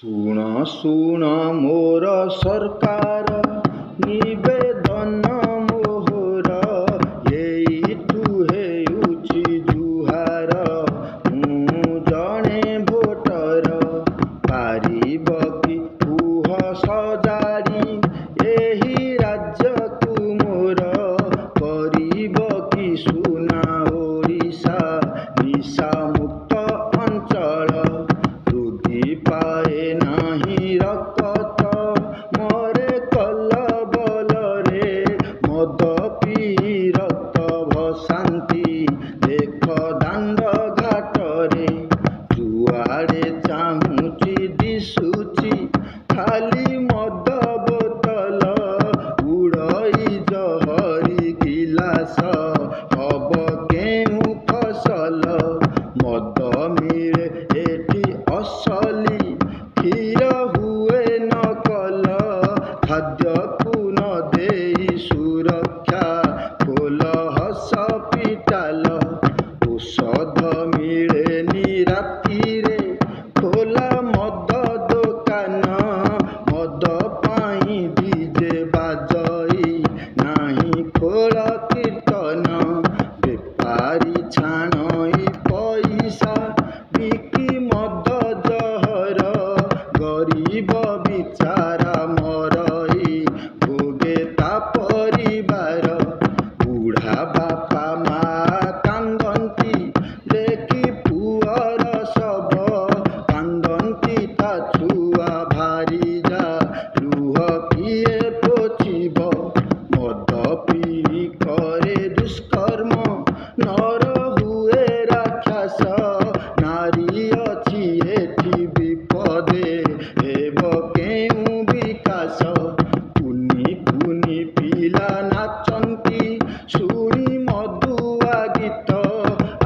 ଶୁଣ ଶୁଣ ମୋର ସରକାର ନିବେଦନ ମୋହର, ଏଇଠୁ ହେଉଛି ଜୁହାର। ମୁଁ ଜଣେ ଭୋଟର, ପାରିବ କି କୁହ ସଜାଡ଼ି ଏହି ରାଜ୍ୟକୁ ମୋର, କରିବ କି ସୁନା ଓଡ଼ିଶା ନିଶାମୁକ୍ତ ଅଞ୍ଚଳ। ବୃଦ୍ଧି ପାଏ ନାହିଁ ରକତ, ମରେ କଲବଲରେ, ମଦ ପିଇ ରକ୍ତ ଭସାନ୍ତି ଦେଖ ଦାଣ୍ଡ ଘାଟରେ। ଯୁଆଡ଼େ ଚାହୁଁଛି ଦିଶୁଛି ଖାଲି ମଦ ବୋତଲ, ଉଡ଼ଇ ଜହରି ଗିଲାସ, ହବ କେଉଁ ଫସଲ? ମଦ ମିଳେ ଏଠି ଅସଲି, କ୍ଷୀର ହୁଏ ନକଲ, ଖାଦ୍ୟକୁ ନ ଦେଇ ସୁରକ୍ଷା ଖୋଲ ହସ୍ପିଟାଲ। ଔଷଧ ମିଳେନି ରାତିରେ, ଖୋଲା ମଦ ଦୋକାନ, ମଦ ପାଇଁ ଡିଜେ ବାଜଇ ନାହିଁ ଖୋଳ କୀର୍ତ୍ତନ। ବେପାରୀ ଛାଣଇ ପଇସା ବିକି ମଦ ଜହର, ଗରିବ ବିଚାରା ମରଇ ଭୋଗେ ତା ପରିବାର। ବୁଢ଼ା ବାପା ମା କାନ୍ଦନ୍ତି ଦେଖି ପୁଅର ଶବ, କାନ୍ଦନ୍ତି ତା ଛୁଆ ଭାରିଜା, ଲୁହ କିଏ ପୋଛିବ? ମଦ ପିଇ କରେ ଦୁଷ୍କର୍ମ, ନର ହୁଏ ରାକ୍ଷସ, ନାରୀ ଅଛି ଏଠି ବିପଦେ, ହେବ କେଉଁ ବିକାଶ? କୁନି କୁନି ପିଲା ନାଚନ୍ତି ଶୁଣି ମଦୁଆ ଗୀତ,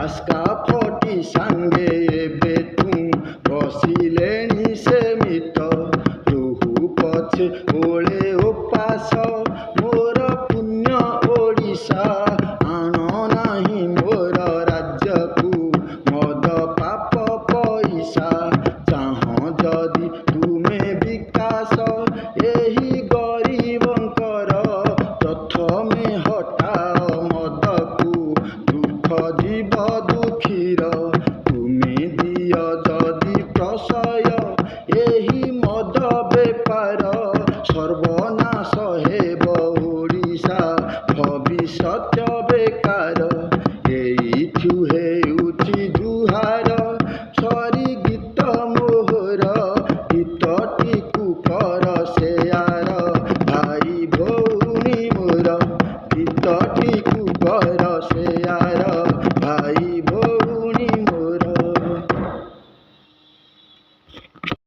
ଆସ୍କା ଫଟି ସାଙ୍ଗେ ଏବେ ତୁ ବସିଲେଣି ସେମିତ। ରହୁ ପଛେ ଓଳେ ଓପାସ ମୋର ପୁଣ୍ୟ ଓଡ଼ିଶା, ଆଣ ନାହିଁ ମୋର ରାଜ୍ୟକୁ ମଦ ପାପ ପଇସା। ଚାହଁ ଯଦି ତୁମେ ବିକାଶ ଏହି ଗରିବଙ୍କର, ପ୍ରଥମେ ହଟାଅ ମଦକୁ, ଦୁଃଖ ଯିବ ଦୁଃଖୀର। ତୁମେ ଦିଅ ଯଦି ପ୍ରଶୟ ଏହି ମଦ ବେପାର, ସର୍ବନାଶ ହେବ ଓଡ଼ିଶା ଭବିଷ୍ୟତ ବେକାର। ଏଇଠୁ ହେଉଛି ଜୁହାର, ସରି ଗୀତ ମୋହର, ଗୀତଟିକୁ କର ସେୟାର ଭାଇ ଭଉଣୀ ମୋର, ଗୀତଟିକୁ କର ସେୟାର।